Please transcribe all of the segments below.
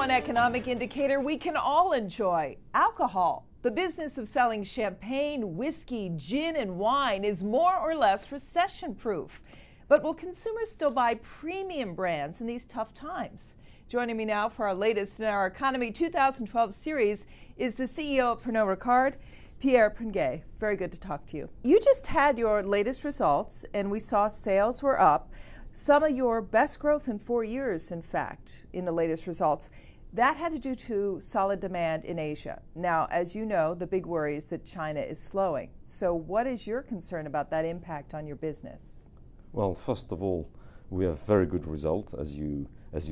one economic indicator we can all enjoy: alcohol. The business of selling champagne, whiskey, gin, and wine is more or less recession-proof. But will consumers still buy premium brands in these tough times? Joining me now for our latest in our Economy 2012 series is the CEO of Pernod Ricard, Pernod Ricard. Very good to talk to you. You just had your latest results, and we saw sales were up. Some of your best growth in 4 years, in fact, in the latest results. That had to do to solid demand in Asia. Now, as you know, the big worry is that China is slowing. So what is your concern about that impact on your business? Well, first of all, we have very good result, as you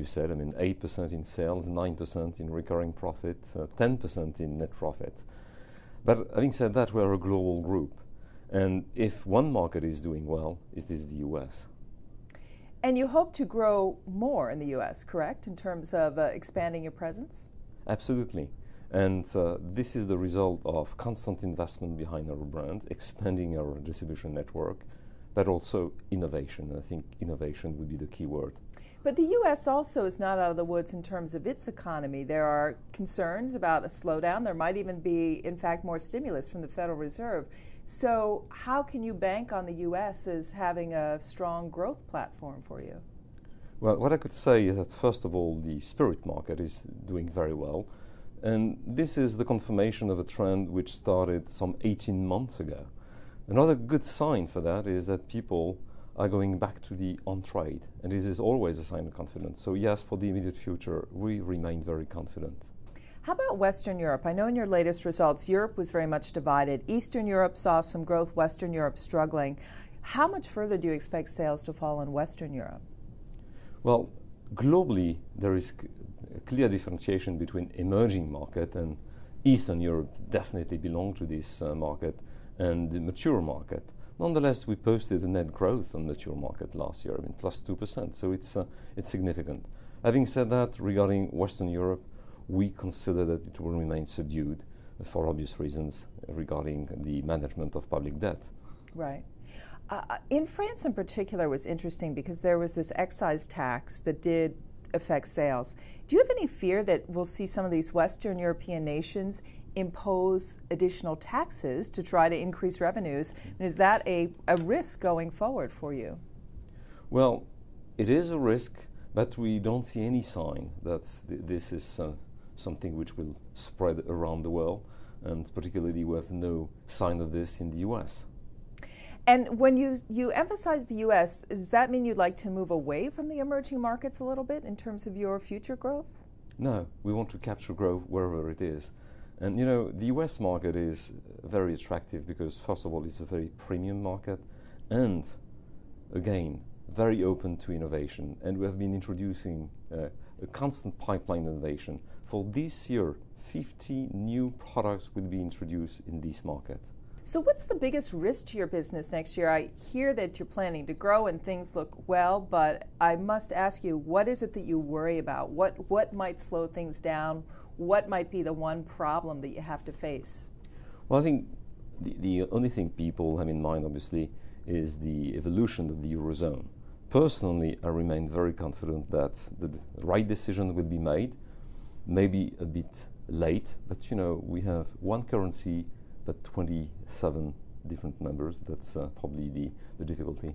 said. I mean, 8% in sales, 9% in recurring profit, 10% in net profit. But having said that, we are a global group. And if one market is doing well, it is the US. And you hope to grow more in the U.S., correct, in terms of expanding your presence? Absolutely. And this is the result of constant investment behind our brand, expanding our distribution network, but also innovation. I think innovation would be the key word. But the U.S. also is not out of the woods in terms of its economy. There are concerns about a slowdown. There might even be, in fact, more stimulus from the Federal Reserve. So how can you bank on the U.S. as having a strong growth platform for you? Well, what I could say is that, first of all, the spirit market is doing very well. And this is the confirmation of a trend which started some 18 months ago. Another good sign for that is that people are going back to the on-trade, and this is always a sign of confidence. So yes, for the immediate future, we remain very confident. How about Western Europe? I know in your latest results, Europe was very much divided. Eastern Europe saw some growth, Western Europe struggling. How much further do you expect sales to fall in Western Europe? Well, globally, there is a clear differentiation between emerging market, and Eastern Europe definitely belong to this market, and the mature market. Nonetheless, we posted a net growth on mature market last year, I mean, plus 2%, so it's significant. Having said that, regarding Western Europe, we consider that it will remain subdued for obvious reasons regarding the management of public debt. Right. In France in particular was interesting because there was this excise tax that did affect sales. Do you have any fear that we'll see some of these Western European nations impose additional taxes to try to increase revenues? And is that a risk going forward for you? Well, it is a risk, but we don't see any sign that this is something which will spread around the world, and particularly we have no sign of this in the US. And when you emphasize the US, does that mean you'd like to move away from the emerging markets a little bit in terms of your future growth? No, we want to capture growth wherever it is. And you know, the US market is very attractive because, first of all, it's a very premium market, and again, very open to innovation. And we have been introducing a constant pipeline innovation. For this year, 50 new products will be introduced in this market. So what's the biggest risk to your business next year? I hear that you're planning to grow and things look well, but I must ask you, what is it that you worry about? What might slow things down? What might be the one problem that you have to face? Well, I think the only thing people have in mind, obviously, is the evolution of the Eurozone. Personally, I remain very confident that the right decision will be made, maybe a bit late, but you know, we have one currency, but 27 different members. That's probably the difficulty.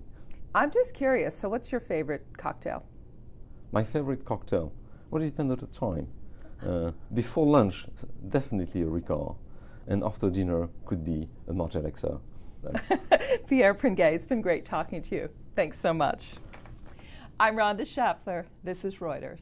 I'm just curious, so what's your favorite cocktail? My favorite cocktail? Well, it depends on the time. Before lunch, definitely a Ricard, and after dinner could be a Martin XO. Pernod Ricard, it's been great talking to you. Thanks so much. I'm Rhonda Schaffler. This is Reuters.